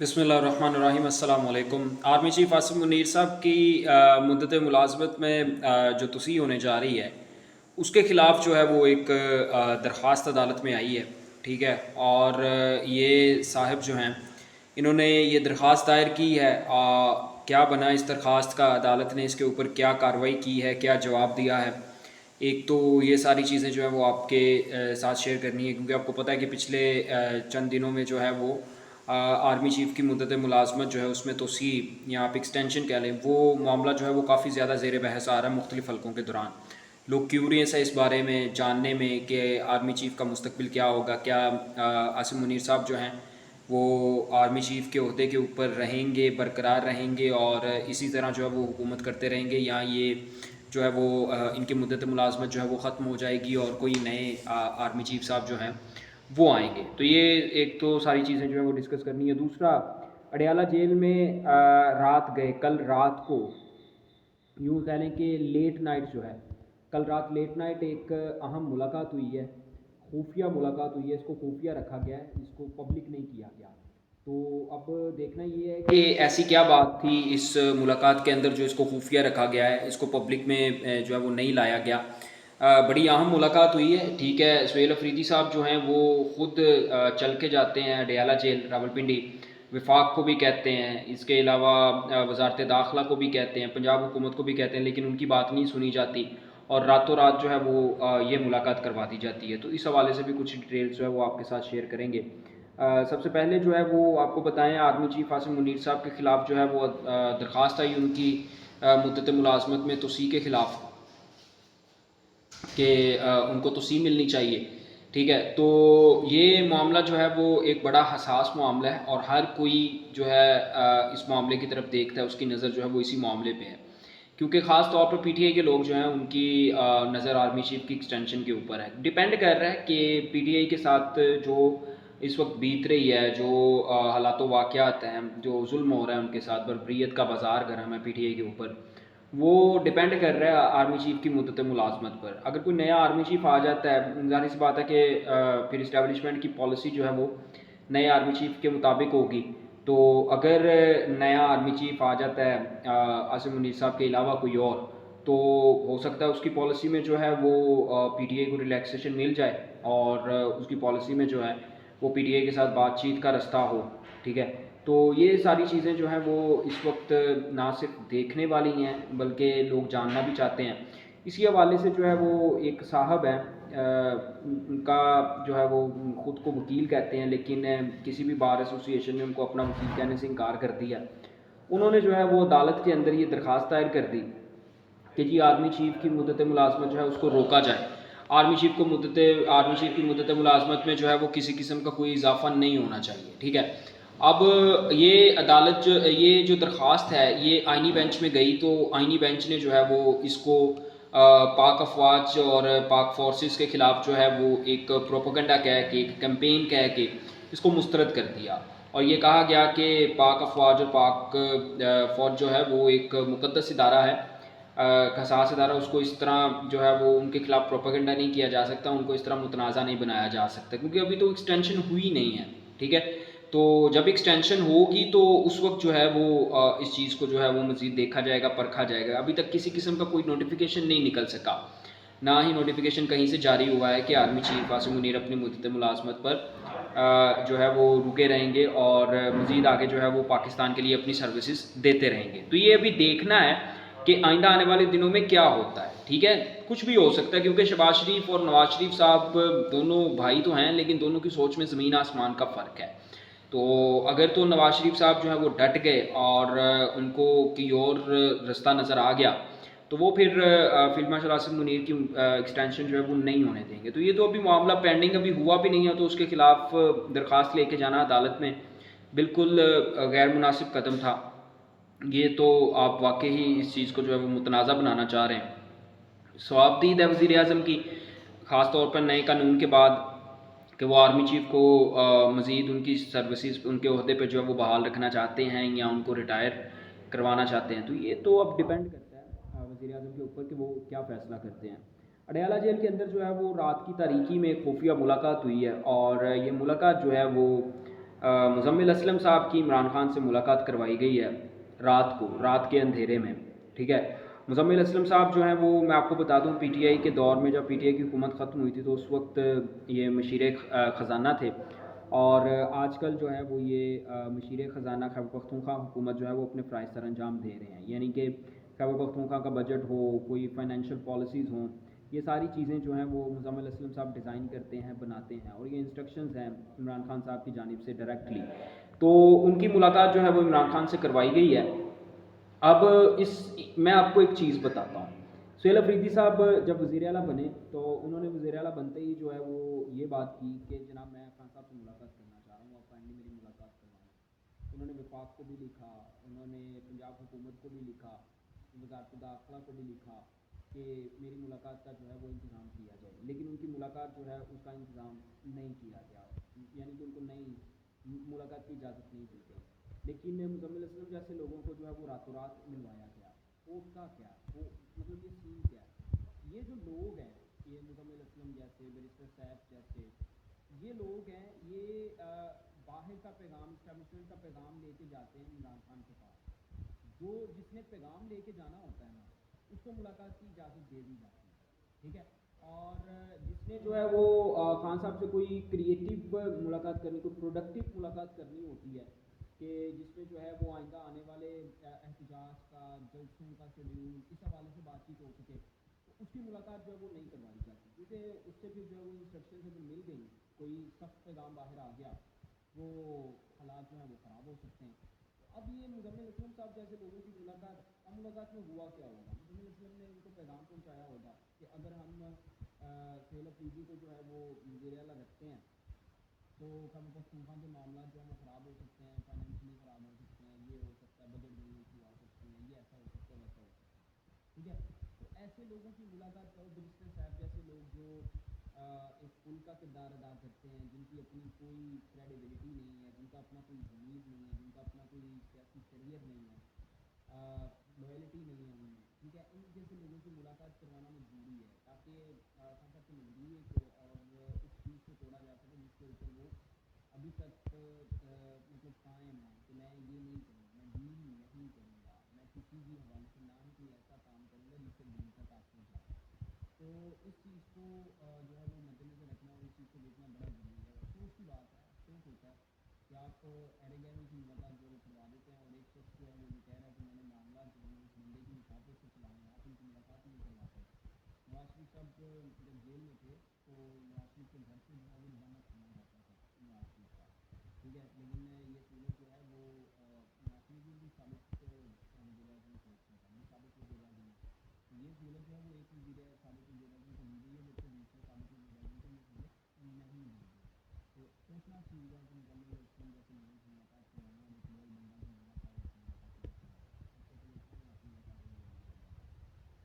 बिस्मिल्लाहिर्रहमानिर्रहीम। अस्सलाम वालेकुम। आर्मी चीफ आसिम मुनीर साहब की मुद्दत मुलाजमत में जो तोसीह होने जा रही है उसके ख़िलाफ़ जो है वो एक दरख्वास्त अदालत में आई है। ठीक है, और ये साहब जो हैं इन्होंने ये दरख्वास्त दायर की है। क्या बना इस दरख्वास्त का, अदालत ने इसके ऊपर क्या कार्रवाई की है, क्या जवाब दिया है। एक तो ये सारी चीज़ें जो है वो आपके साथ शेयर करनी है, क्योंकि आपको पता है कि पिछले चंद दिनों में जो है वो आर्मी चीफ़ की मुद्दत मुलाजमत जो है उसमें तोसीह या आप एक्सटेंशन कह लें, वो मामला जो है वो काफ़ी ज़्यादा ज़ेर बहस आ रहा है मुख्तलिफ़ हलकों के दौरान। लोग क्यूरियस है इस बारे में जानने में कि आर्मी चीफ़ का मुस्तकबिल क्या होगा। क्या आसिम मुनीर साहब जो हैं वो आर्मी चीफ़ के ओहदे के ऊपर रहेंगे, बरकरार रहेंगे और इसी तरह जो है वो हुकूमत करते रहेंगे, या ये जो है वो इनकी मुद्दत मुलाजमत जो है वो ख़त्म हो जाएगी और कोई नए आर्मी चीफ़ साहब जो हैं वो आएंगे। तो ये एक तो सारी चीज़ें जो है वो डिस्कस करनी है। दूसरा, अडयाला जेल में रात गए, कल रात को यूँ कह लें कि लेट नाइट जो है, कल रात लेट नाइट एक अहम मुलाकात हुई है, खुफिया मुलाकात हुई है। इसको खुफिया रखा गया है, इसको पब्लिक नहीं किया गया। तो अब देखना ये है कि ऐसी क्या बात थी इस मुलाकात के अंदर जो इसको खुफिया रखा गया है, इसको पब्लिक में जो है वो नहीं लाया गया। बड़ी अहम मुलाकात हुई है। ठीक है, सुहेल अफरीदी साहब जो हैं वो ख़ुद चल के जाते हैं अडयाला जेल रावलपिंडी, विफाक को भी कहते हैं, इसके अलावा वजारत दाखिला को भी कहते हैं, पंजाब हुकूमत को भी कहते हैं, लेकिन उनकी बात नहीं सुनी जाती और रातों रात जो है वो ये मुलाकात करवा दी जाती है। तो इस हवाले से भी कुछ डिटेल्स जो है वो आपके साथ शेयर करेंगे। सबसे पहले जो है वो आपको बताएं, आर्मी चीफ आसिम मुनीर साहब के ख़िलाफ़ जो है वो दरख्वास्त आई उनकी मुद्दत मुलाजमत में तोसीह के ख़िलाफ़ कि उनको तोसीह मिलनी चाहिए। ठीक है, तो ये मामला जो है वो एक बड़ा हसास मामला है और हर कोई जो है इस मामले की तरफ देखता है, उसकी नज़र जो है वो इसी मामले पे है, क्योंकि ख़ास तौर पर पीटीआई के लोग जो हैं उनकी नज़र आर्मी चीफ की एक्सटेंशन के ऊपर है। डिपेंड कर रहा है कि पीटीआई के साथ जो इस वक्त बीत रही है, जो हालात वाक़यात हैं, जो जुल्म हो रहा है उनके साथ, बर्बरियत का बाज़ार गर्म है पीटीआई के ऊपर, वो डिपेंड कर रहा है आर्मी चीफ़ की मुद्दत मुलाजमत पर। अगर कोई नया आर्मी चीफ़ आ जाता है, ज़ाहिर सी बात है कि फिर इस्टेब्लिशमेंट की पॉलिसी जो है वो नए आर्मी चीफ़ के मुताबिक होगी। तो अगर नया आर्मी चीफ़ आ जाता है आसिम मुनीर साहब के अलावा कोई और, तो हो सकता है उसकी पॉलिसी में जो है वो पीटीआई को रिलैक्सेशन मिल जाए और उसकी पॉलिसी में जो है वो पीटीआई के साथ बातचीत का रास्ता हो। ठीक है, तो ये सारी चीज़ें जो हैं वो इस वक्त ना सिर्फ देखने वाली हैं बल्कि लोग जानना भी चाहते हैं। इसी हवाले से जो है वो एक साहब हैं, उनका जो है वो ख़ुद को वकील कहते हैं, लेकिन किसी भी बार एसोसिएशन ने उनको अपना वकील कहने से इनकार कर दिया। उन्होंने जो है वो अदालत के अंदर ये दरख्वास्त दायर कर दी कि जी आर्मी चीफ़ की मुद्दत मुलाजमत जो है उसको रोका जाए। आर्मी चीफ़ की मुद्दत मुलाजमत में जो है वो किसी किस्म का कोई इजाफा नहीं होना चाहिए। ठीक है, अब ये अदालत ये जो दरख्वास्त है ये आइनी बेंच में गई, तो आइनी बेंच ने जो है वो इसको पाक अफवाज और पाक फोर्सेस के ख़िलाफ़ जो है वो एक प्रोपेगेंडा कह के, एक कैंपेन कह के इसको मुस्तरद कर दिया और ये कहा गया कि पाक अफवाज और पाक फ़ौज जो है वो एक मुक़द्दस इदारा है, हसास इदारा, उसको इस तरह जो है वो उनके ख़िलाफ़ प्रोपेगेंडा नहीं किया जा सकता, उनको इस तरह मुतनाज़ा नहीं बनाया जा सकता, क्योंकि अभी तो एक्सटेंशन हुई नहीं है। ठीक है, तो जब एक्सटेंशन होगी तो उस वक्त जो है वो इस चीज़ को जो है वो मज़ीद देखा जाएगा, परखा जाएगा। अभी तक किसी किस्म का कोई नोटिफिकेशन नहीं निकल सका, ना ही नोटिफिकेशन कहीं से जारी हुआ है कि आर्मी चीफ आसिम मुनीर अपनी मुद्दत मुलाजमत पर जो है वो रुके रहेंगे और मज़ीद आगे जो है वो पाकिस्तान के लिए अपनी सर्विसेज देते रहेंगे। तो ये अभी देखना है कि आइंदा आने वाले दिनों में क्या होता है। ठीक है, कुछ भी हो सकता है, क्योंकि शहबाज शरीफ और नवाज शरीफ साहब दोनों भाई तो हैं, लेकिन दोनों की सोच में ज़मीन आसमान का फ़र्क है। तो अगर तो नवाज शरीफ साहब जो है वो डट गए और उनको की और रास्ता नज़र आ गया, तो वो फिर फील्ड मार्शल आसिम मुनीर की एक्सटेंशन जो है वो नहीं होने देंगे। तो ये तो अभी मामला पेंडिंग, अभी हुआ भी नहीं है, तो उसके ख़िलाफ़ दरख्वास्त लेके जाना अदालत में बिल्कुल गैर मुनासिब कदम था। ये तो आप वाकई ही इस चीज़ को जो है वो मुतनाज़ा बनाना चाह रहे हैं। सवाबदीद है वज़ीर आज़म की, ख़ास तौर पर नए कानून के बाद, कि वो आर्मी चीफ़ को मज़ीद उनकी सर्विसेज, उनके ओहदे पे जो है वो बहाल रखना चाहते हैं या उनको रिटायर करवाना चाहते हैं। तो ये तो अब डिपेंड करता है वज़ीर आज़म के ऊपर कि वो क्या फ़ैसला करते हैं। अडयाला जेल के अंदर जो है वो रात की तारीकी में खुफिया मुलाकात हुई है और ये मुलाकात जो है वो مزمل اسلم صاحب کی عمران خان سے ملاقات کروائی گئی ہے رات کو، رات کے اندھیرے میں، ٹھیک ہے۔ مزمل اسلم صاحب جو ہیں وہ، میں آپ کو بتا دوں، پی ٹی آئی کے دور میں جب پی ٹی آئی کی حکومت ختم ہوئی تھی تو اس وقت یہ مشیر خزانہ تھے، اور آج کل جو ہے وہ یہ مشیر خزانہ خیبر پختونخوا حکومت جو ہے وہ اپنے فرائض سر انجام دے رہے ہیں، یعنی کہ خیبر پختونخوا کا بجٹ ہو، کوئی فائنینشیل پالیسیز ہوں، یہ ساری چیزیں جو ہیں وہ مزمل اسلم صاحب ڈیزائن کرتے ہیں، بناتے ہیں، اور یہ انسٹرکشنز ہیں عمران خان صاحب کی جانب سے ڈائریکٹلی۔ تو ان کی ملاقات جو ہے وہ عمران خان سے کروائی گئی ہے۔ اب اس میں آپ کو ایک چیز بتاتا ہوں، سہیل افریدی صاحب جب وزیر اعلیٰ بنے تو انہوں نے وزیر اعلیٰ بنتے ہی جو ہے وہ یہ بات کی کہ جناب میں خان صاحب سے ملاقات کرنا چاہ رہا ہوں، آپ فائنلی میری ملاقات کروائیں۔ انہوں نے وفاق کو بھی لکھا، انہوں نے پنجاب حکومت کو بھی لکھا، وزارت داخلہ کو بھی لکھا کہ میری ملاقات کا جو ہے وہ انتظام کیا جائے، لیکن ان کی ملاقات جو ہے اس کا انتظام نہیں کیا گیا، یعنی کہ ان کو نہیں، ملاقات کی اجازت نہیں دی گئی۔ لیکن مزمل اسلم جیسے لوگوں کو جو ہے وہ راتوں رات ملوایا گیا، ہوتا کیا، وہ مطلب یہ سین کیا ہے؟ یہ جو لوگ ہیں، یہ مزمل اسلم جیسے، بیرسٹر سیف جیسے یہ لوگ ہیں، یہ باہر کا پیغام، اسٹیبلشمنٹ کا پیغام لے کے جاتے ہیں عمران خان کے پاس۔ جو جس نے پیغام لے کے جانا ہوتا ہے نا، اس کو ملاقات کی اجازت دے دی جاتی ہے، ٹھیک ہے۔ اور جس نے جو ہے وہ خان صاحب سے کوئی کریٹیو ملاقات کرنی، کوئی پروڈکٹیو ملاقات کرنی ہوتی ہے، کہ جس میں جو ہے وہ آئندہ آنے والے احتجاج کا، جلسوں کا شیڈیول، اس حوالے سے بات چیت ہو سکے، تو اس کی ملاقات جو ہے وہ نہیں کروائی جاتی، کیونکہ اس سے پھر جو ہے وہ انسٹرکشن سے مل گئی، کوئی سخت پیغام باہر آ گیا، وہ حالات جو ہیں وہ خراب ہو سکتے ہیں۔ اب یہ مزمل اسلم صاحب جیسے لوگوں کی ملاقات، اب ملاقات میں ہوا کیا ہوگا؟ مزمل اسلم نے ان کو پیغام پہنچایا ہوگا کہ اگر ہم سہیل افریدی کو جو ہے وہ وزیر اعلیٰ رکھتے ہیں تو خیبر پختونخوا کے معاملات جو ہیں وہ خراب ہو سکتے ہیں، فائنینشلی خراب ہو سکتے ہیں، یہ ہو سکتا ہے، بجٹ میں یہ ایشو آ سکتے ہیں، یہ ایسا ہو سکتا ہے، ویسا ہو سکتا ہے، ٹھیک ہے۔ تو ایسے لوگوں کی ملاقات کرو، بیرسٹر صاحب جیسے لوگ جو ایک پل کا کردار ادا کرتے ہیں، جن کی اپنی کوئی کریڈیبلٹی نہیں ہے، جن کا اپنا کوئی ضمیر نہیں ہے، جن کا اپنا کوئی سیاسی کیریئر نہیں ہے، لوائلٹی نہیں ہے ان میں، ٹھیک ہے، ان جیسے لوگوں سے ملاقات کروانا مجبوری ہے، تاکہ خان صاحب کی مجبوری ہے اور اس چیز کو توڑا جا سکے جس کے اوپر وہ ابھی تک مطلب قائم ہے کہ میں یہ نہیں کروں گا، میں ڈیل نہیں کروں گا، میں کسی بھی حوالے سے نہ ہی کوئی ایسا کام کروں گا جس سے دل تک آپ کو جائے۔ تو اس چیز کو جو ہے وہ مد نظر رکھنا اور اس چیز کو دیکھنا بڑا ضروری ہے۔ افسوس کی بات ہے، افسوس ہوتا ہے کہ آپ ایرے کی ملاقات جو ہے وہ کروا دیتے ہیں، اور ایک شخص جو ہے وہ یہ کہہ رہا ہے کہ میں نے معاملات جو ہے وہ اس بندے کی مخاطب سے چلانے ہیں، آپ ان کی ملاقات نہیں کرواتے۔ نواز شریف صاحب جب جیل میں تھے تو نواز شریف کے گھر سے جو ہے وہ روزانہ کھانا جاتا تھا نواز شریف کا، ٹھیک ہے، لیکن یہ صورت جو ہے وہ نواز شریف بھی سابق وزیر اعظم تھے، اس میں بھی سابق وزیر اعظم ہے، تو یہ سہولت جو ہے وہ ایک سابق وزیر اعظم کو دی گئی ہے، جبکہ دوسرے سابق وزیر اعظم کو یہ سہولت نہیں دی گئی۔ تو سوچنا چاہیے کہ مکمل اسلم جیسے لوگوں کی